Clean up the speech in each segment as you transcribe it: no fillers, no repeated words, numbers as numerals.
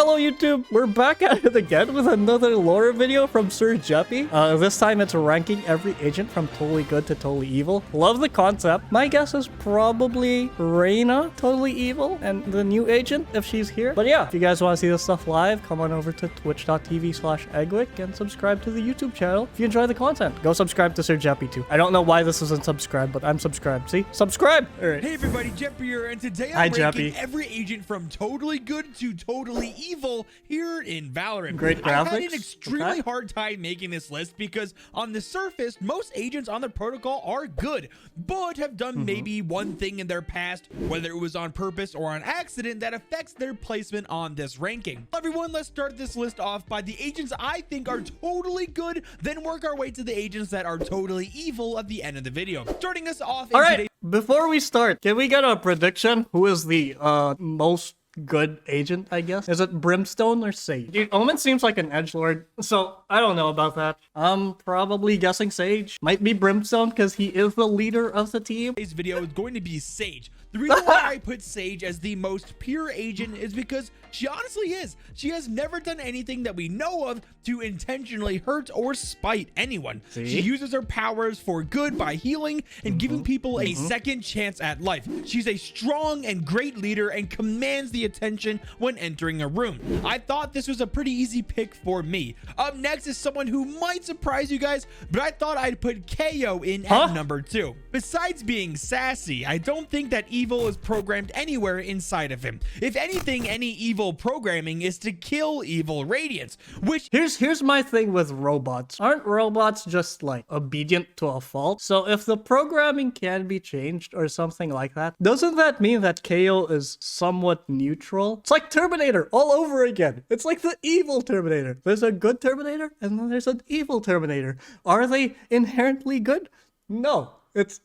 Hello YouTube, we're back at it again with another lore video from Sir Jeppy. This time it's ranking every agent from totally good to totally evil. Love the concept. My guess is probably Reyna, totally evil, and the new agent if she's here. But yeah, if you guys want to see this stuff live, come on over to twitch.tv/eggwick and subscribe to the YouTube channel. If you enjoy the content, go subscribe to Sir Jeppy too. I don't know why this isn't subscribed, but I'm subscribed. See? Subscribe! Alright. Hey everybody, Jeppy here, and today I'm ranking every agent from totally good to totally evil here in Valorant. Great graphics. I had an extremely hard time making this list because on the surface, most agents on the protocol are good, but have done maybe one thing in their past, whether it was on purpose or on accident, that affects their placement on this ranking. Everyone, let's start this list off by the agents I think are totally good, then work our way to the agents that are totally evil at the end of the video. Starting us off in today's... Before we start, can we get a prediction? Who is the most good agent, I guess? Is it Brimstone or Sage? Dude, Omen seems like an edgelord, so I don't know about that. I'm probably guessing Sage. Might be Brimstone because he is the leader of the team. Today's video is going to be Sage. The reason why I put Sage as the most pure agent is because she honestly is. She has never done anything that we know of to intentionally hurt or spite anyone. See? She uses her powers for good by healing and giving people a second chance at life. She's a strong and great leader and commands the attention when entering a room. I thought this was a pretty easy pick for me. Up next is someone who might surprise you guys, but I thought I'd put Kayo in at number 2. Besides being sassy, I don't think that evil is programmed anywhere inside of him. If anything, any evil programming is to kill evil radiance, which here's my thing with robots. Aren't robots just like obedient to a fault? So if the programming can be changed or something like that, doesn't that mean that Kayo is somewhat neutral? It's like Terminator all over again. It's like the evil Terminator. There's a good Terminator and then there's an evil Terminator. Are they inherently good? No. It's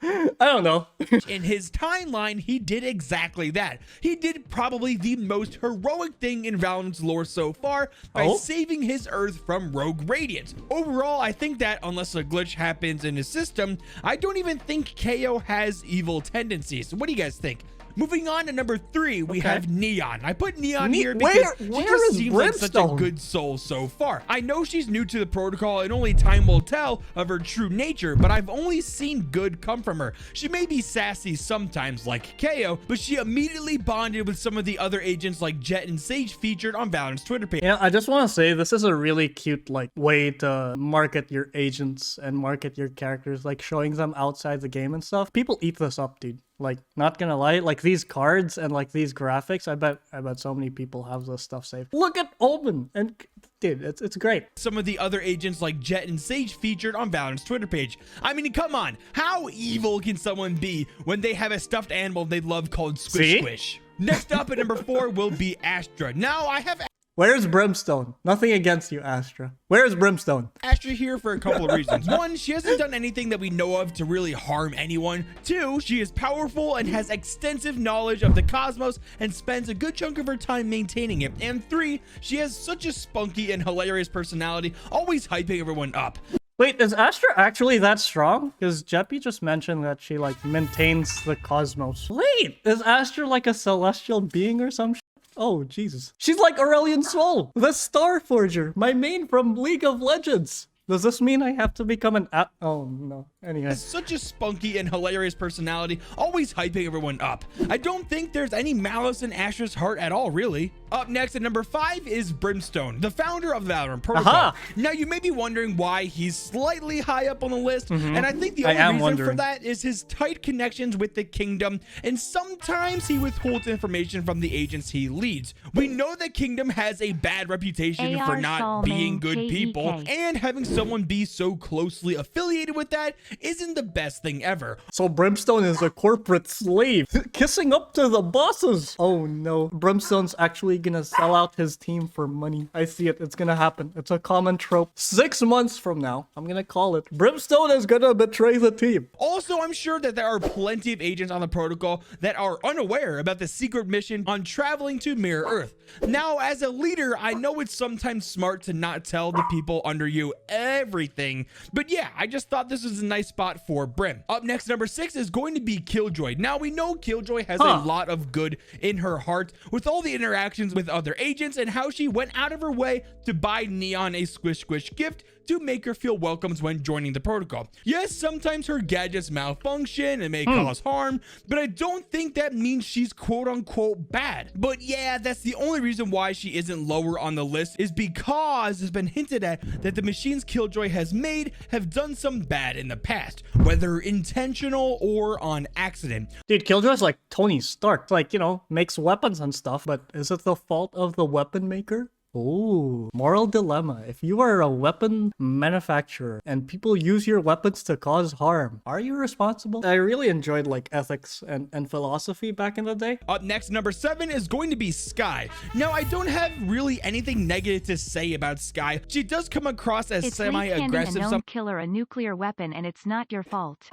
I don't know. In his timeline, he did exactly that. He did probably the most heroic thing in Valorant's lore so far by saving his Earth from rogue radiance. Overall, I think that unless a glitch happens in his system, I don't even think Kayo has evil tendencies. What do you guys think? Moving on to number 3, we have Neon. I put Neon here because she just seems like such a good soul so far. I know she's new to the protocol and only time will tell of her true nature, but I've only seen good come from her. She may be sassy sometimes like Kayo, but she immediately bonded with some of the other agents like Jett and Sage featured on Valorant's Twitter page. Yeah, I just want to say this is a really cute like way to market your agents and market your characters, like showing them outside the game and stuff. People eat this up, dude. Like, not gonna lie, like these cards and like these graphics, I bet so many people have this stuff saved. Look at Omen, and dude, it's great. Some of the other agents like Jett and Sage featured on Valorant's Twitter page. I mean, come on, how evil can someone be when they have a stuffed animal they love called Squish Squish? Next up at number 4 will be Astra. Now I have Where's Brimstone? Nothing against you, Astra. Where's Brimstone? Astra here for a couple of reasons. 1, she hasn't done anything that we know of to really harm anyone. 2, she is powerful and has extensive knowledge of the cosmos and spends a good chunk of her time maintaining it. And 3, she has such a spunky and hilarious personality, always hyping everyone up. Wait, is Astra actually that strong? Because Jeppy just mentioned that she like maintains the cosmos. Wait, is Astra like a celestial being or some shit? Oh, Jesus. She's like Aurelian Soul, the Star Forger, my main from League of Legends. Does this mean I have to become an oh, no. Anyway. Such a spunky and hilarious personality, always hyping everyone up. I don't think there's any malice in Astra's heart at all, really. Up next at number 5 is Brimstone, the founder of the Valorant protocol. Now, you may be wondering why he's slightly high up on the list, and I think the only reason for that is his tight connections with the kingdom, and sometimes he withholds information from the agents he leads. We know that Kingdom has a bad reputation for not being good people, and having someone be so closely affiliated with that isn't the best thing ever. So Brimstone is a corporate slave, kissing up to the bosses. Oh no, Brimstone's actually gonna sell out his team for money. I see it, it's gonna happen. It's a common trope. 6 months from now, I'm gonna call it, Brimstone is gonna betray the team. Also, I'm sure that there are plenty of agents on the protocol that are unaware about the secret mission on traveling to Mirror Earth. Now, as a leader, I know it's sometimes smart to not tell the people under you everything. But yeah, I just thought this was a nice spot for Brim. Up next, number 6 is going to be Killjoy. Now we know Killjoy has a lot of good in her heart with all the interactions with other agents and how she went out of her way to buy Neon a squish squish gift to make her feel welcomed when joining the protocol. Yes, sometimes her gadgets malfunction and may cause harm, but I don't think that means she's quote unquote bad. But yeah, that's the only reason why she isn't lower on the list, is because it's been hinted at that the machines Killjoy has made have done some bad in the past, whether intentional or on accident. Dude, Killjoy's like Tony Stark, like, you know, makes weapons and stuff, but is it the fault of the weapon maker? Oh, moral dilemma. If you are a weapon manufacturer and people use your weapons to cause harm, are you responsible? I really enjoyed like ethics and philosophy back in the day. Up next, number 7 is going to be Skye. Now, I don't have really anything negative to say about Skye. She does come across as semi-aggressive. A known killer a nuclear weapon, and it's not your fault.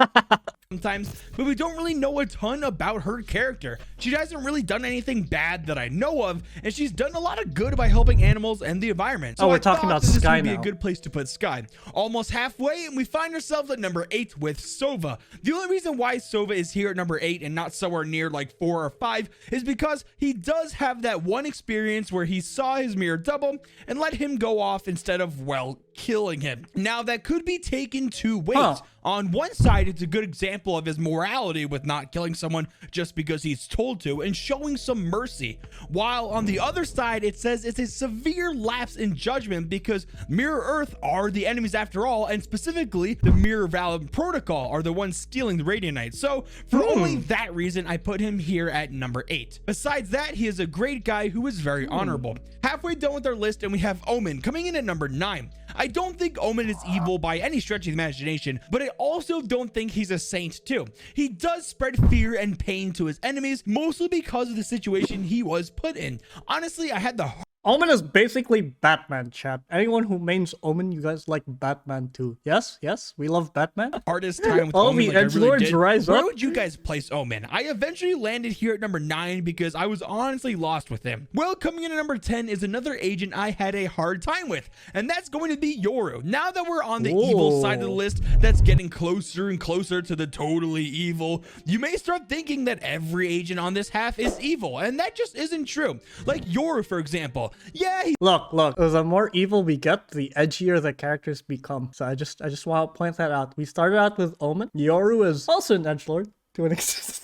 Sometimes, but we don't really know a ton about her character. She hasn't really done anything bad that I know of, and she's done a lot of good by helping animals and the environment. So we're talking about Skye now. This would be a good place to put Skye. Almost halfway, and we find ourselves at number 8 with Sova. The only reason why Sova is here at number 8 and not somewhere near like 4 or 5 is because he does have that one experience where he saw his mirror double and let him go off instead of, well, killing him. Now, that could be taken two ways. On one side, it's a good example of his morality with not killing someone just because he's told to and showing some mercy. While on the other side, it says it's a severe lapse in judgment because Mirror Earth are the enemies after all, and specifically the Mirror Valorant Protocol are the ones stealing the Radiant. So for only that reason, I put him here at number 8. Besides that, he is a great guy who is very honorable. Halfway done with our list, and we have Omen coming in at number 9. I don't think Omen is evil by any stretch of the imagination, but I also don't think he's a saint too. He does spread fear and pain to his enemies, mostly because of the situation he was put in. Honestly, I had the Omen is basically Batman, chat. Anyone who mains Omen, you guys like Batman too. Yes, yes, we love Batman. Hardest time with all Omen, the like edgelords rise up. Where would you guys place Omen? I eventually landed here at number 9 because I was honestly lost with him. Well, coming in at number 10 is another agent I had a hard time with, and that's going to be Yoru. Now that we're on the evil side of the list, that's getting closer and closer to the totally evil, you may start thinking that every agent on this half is evil, and that just isn't true. Like Yoru, for example. Yeah, look, the more evil we get, the edgier the characters become. So I just want to point that out. We started out with Omen. Yoru is also an edgelord to an extent.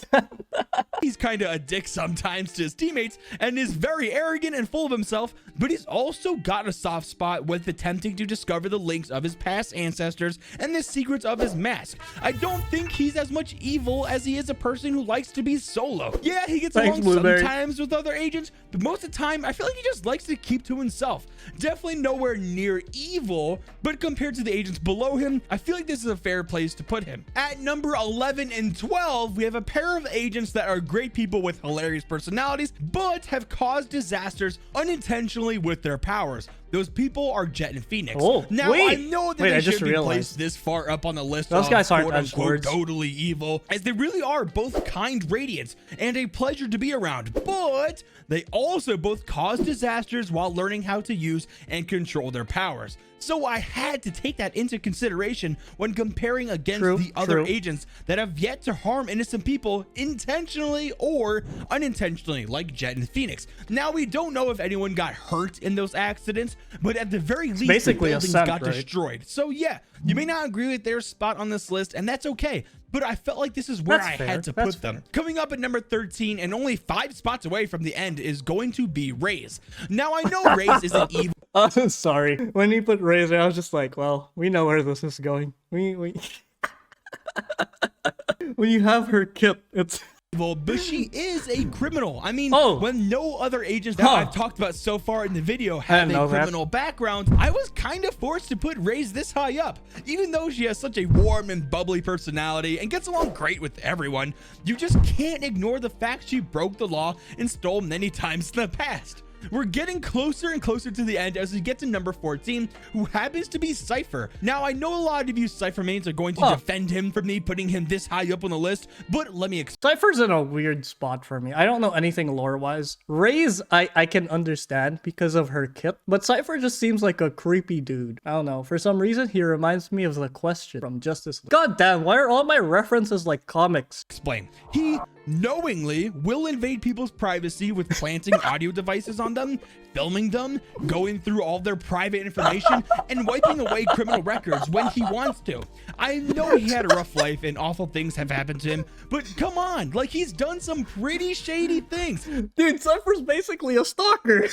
He's kind of a dick sometimes to his teammates and is very arrogant and full of himself, but he's also got a soft spot with attempting to discover the links of his past ancestors and the secrets of his mask. I don't think he's as much evil as he is a person who likes to be solo. Yeah, he gets along sometimes with other agents, but most of the time, I feel like he just likes to keep to himself. Definitely nowhere near evil, but compared to the agents below him, I feel like this is a fair place to put him. At number 11 and 12, we have a pair of agents that are great people with hilarious personalities, but have caused disasters unintentionally with their powers. Those people are Jett and Phoenix. Now, I know that they shouldn't be placed this far up on the list. Those guys aren't quote-unquote totally evil, as they really are both kind radiants and a pleasure to be around, but they also both cause disasters while learning how to use and control their powers. So I had to take that into consideration when comparing against the other agents that have yet to harm innocent people intentionally or unintentionally, like Jett and Phoenix. Now, we don't know if anyone got hurt in those accidents, but at the very least, basically the buildings got destroyed. So yeah, you may not agree with their spot on this list, and that's okay. But I felt like this is where I had to put them. Coming up at number 13 and only 5 spots away from the end is going to be Raze. Now, I know Raze isn't evil. I'm sorry. When you put Raze, I was just like, well, we know where this is going. We when you have her kit, it's but she is a criminal. I mean, when no other agents that I've talked about so far in the video have a criminal background, I was kind of forced to put Raze this high up. Even though she has such a warm and bubbly personality and gets along great with everyone, you just can't ignore the fact she broke the law and stole many times in the past. We're getting closer and closer to the end as we get to number 14, who happens to be Cypher. Now, I know a lot of you Cypher mains are going to defend him for me putting him this high up on the list, but let me explain. Cypher's in a weird spot for me. I don't know anything lore-wise. Raze, I can understand because of her kit, but Cypher just seems like a creepy dude. I don't know. For some reason, he reminds me of the Question from Justice League. God damn, why are all my references like comics? Explain. He knowingly will invade people's privacy with planting audio devices on them, filming them, going through all their private information, and wiping away criminal records when he wants to. I know he had a rough life and awful things have happened to him, but come on, like, he's done some pretty shady things. Dude, Cypher's basically a stalker.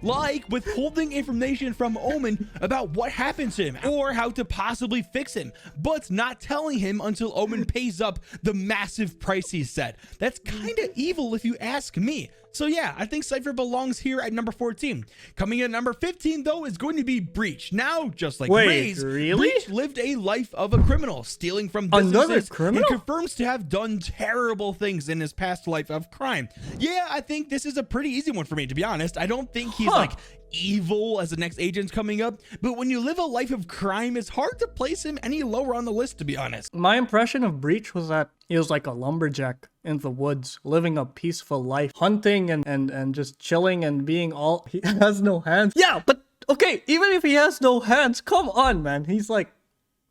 Like withholding information from Omen about what happened to him or how to possibly fix him, but not telling him until Omen pays up the massive price he set. That's kind of evil if you ask me. So yeah, I think Cypher belongs here at number 14. Coming in at number 15 though is going to be Breach. Now, just like Raze, Breach lived a life of a criminal, stealing from businesses and confirms to have done terrible things in his past life of crime. Yeah, I think this is a pretty easy one for me, to be honest. I don't think he's like evil as the next agent's coming up, but when you live a life of crime, it's hard to place him any lower on the list, to be honest. My impression of Breach was that he was like a lumberjack in the woods, living a peaceful life, hunting and just chilling and being all... He has no hands. Yeah, but okay, even if he has no hands, come on, man. He's like,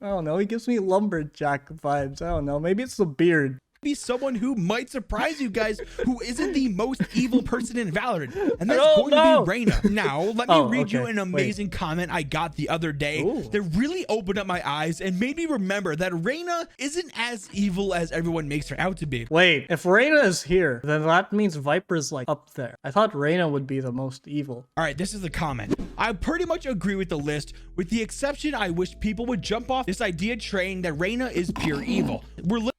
I don't know, he gives me lumberjack vibes. I don't know, maybe it's the beard. Be someone who might surprise you guys, who isn't the most evil person in Valorant, and that's going to be Reyna. Now, let me read you an amazing comment I got the other day that really opened up my eyes and made me remember that Reyna isn't as evil as everyone makes her out to be. Wait, if Reyna is here, then that means Viper's like up there. I thought Reyna would be the most evil. All right, this is the comment. I pretty much agree with the list, with the exception I wish people would jump off this idea train that Reyna is pure evil. We're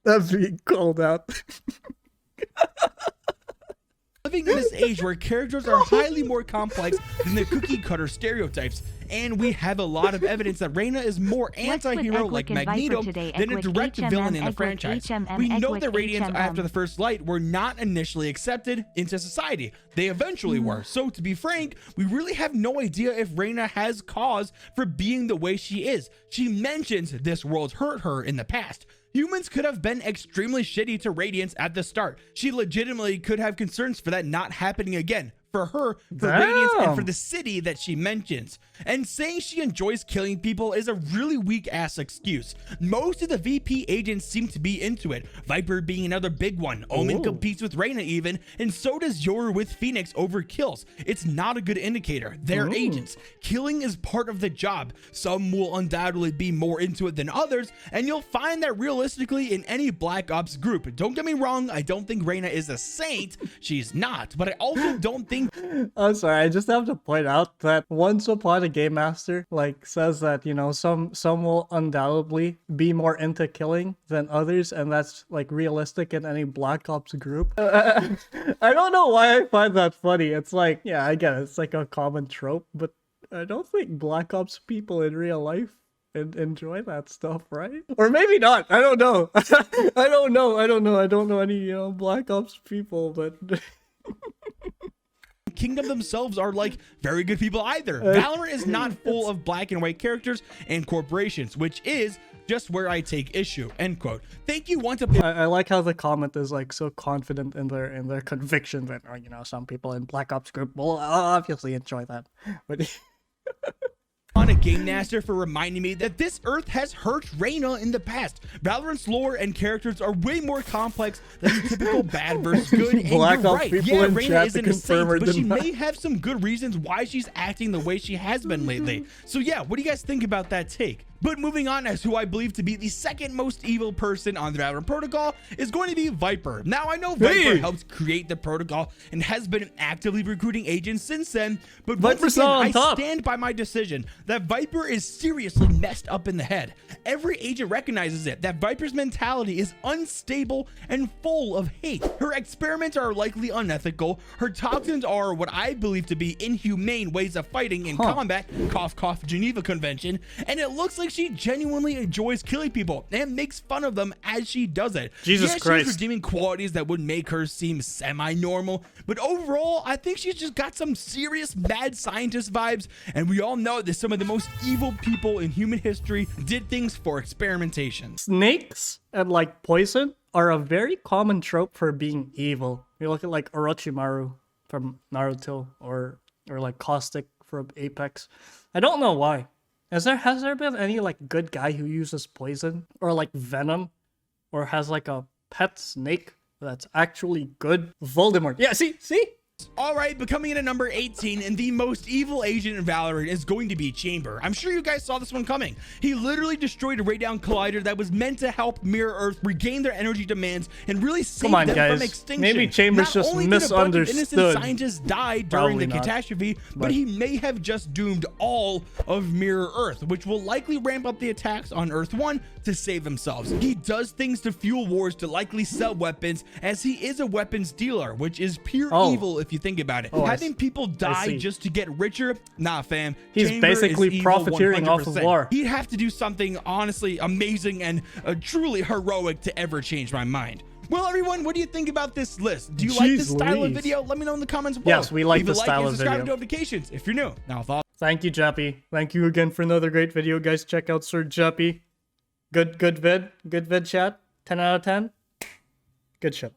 That's being called out. living in this age where characters are highly more complex than the cookie cutter stereotypes, and we have a lot of evidence that Reyna is more anti-hero like Magneto than a direct villain in the franchise. We know that Radiants after the first light were not initially accepted into society. They eventually were. So to be frank, we really have no idea if Reyna has cause for being the way she is. She mentions this world hurt her in the past. Humans could have been extremely shitty to Radiants at the start. She legitimately could have concerns for that not happening again. For her, for Radiance, and for the city that she mentions. And saying she enjoys killing people is a really weak ass excuse. Most of the VP agents seem to be into it, Viper being another big one. Omen competes with Reyna even, and so does Yoru with Phoenix over kills. It's not a good indicator. They're agents. Killing is part of the job. Some will undoubtedly be more into it than others, and you'll find that realistically in any Black Ops group. Don't get me wrong, I don't think Reyna is a saint. She's not, but I also don't think... I'm sorry, I just have to point out that once upon a Game Master like says that, you know, some will undoubtedly be more into killing than others, and that's like realistic in any Black Ops group. I don't know why I find that funny. It's like, yeah, I get it, it's like a common trope, but I don't think Black Ops people in real life enjoy that stuff, right? Or maybe not. I don't know. I don't know any, you know, Black Ops people, but Kingdom themselves are like very good people either. Valorant is not full of black and white characters and corporations, which is just where I take issue. End quote. Thank you. I like how the comment is like so confident in their conviction that, you know, some people in Black Ops group will obviously enjoy that. But on a Game Master for reminding me that this Earth has hurt Reyna in the past. Valorant's lore and characters are way more complex than the typical bad versus good. And Black you're Ops right. people Yeah, in Reyna chat isn't to a saint, confirm or but she deny. may have some good reasons why she's acting the way she has been lately. So yeah, what do you guys think about that take? But moving on, as who I believe to be the second most evil person on the Valorant protocol is going to be Viper. Now, I know Viper helped create the protocol and has been actively recruiting agents since then, but once again, I stand by my decision that Viper Viper is seriously messed up in the head. Every agent recognizes it, that Viper's mentality is unstable and full of hate. Her experiments are likely unethical. Her toxins are what I believe to be inhumane ways of fighting in combat, cough cough Geneva Convention, and it looks like she genuinely enjoys killing people and makes fun of them as she does it. Jesus Christ. Christ. She has redeeming qualities that would make her seem semi-normal, but overall, I think she's just got some serious mad scientist vibes, and we all know that some of the most evil people in human history did things for experimentation. Snakes and like poison are a very common trope for being evil. You look at like Orochimaru from Naruto or like Caustic from Apex. I don't know why. Has there been any like good guy who uses poison or like venom or has like a pet snake that's actually good? Voldemort. Yeah, see? All right, but coming in at number 18, and the most evil agent in Valorant is going to be Chamber. I'm sure you guys saw this one coming. He literally destroyed a Ray-Down Collider that was meant to help Mirror Earth regain their energy demands and really save them from extinction. Maybe Chamber's just misunderstood. Innocent scientists died during the Probably not. catastrophe, but he may have just doomed all of Mirror Earth, which will likely ramp up the attacks on Earth 1 to save themselves. He does things to fuel wars to likely sell weapons, as he is a weapons dealer, which is pure evil if you think about it. Having people die just to get richer, nah fam. He's Chamber basically is evil profiteering off of 100%. war. He'd have to do something honestly amazing and truly heroic to ever change my mind. Well, everyone, what do you think about this list? Do you like this style of video? Let me know in the comments below. Yes, we like Leave a this like style and of subscribe video. to notifications if you're new. Now, follow. Thank you, Jeppy. Thank you again for another great video, guys. Check out Sir Jeppy. Good vid chat. 10 out of 10. Good shit.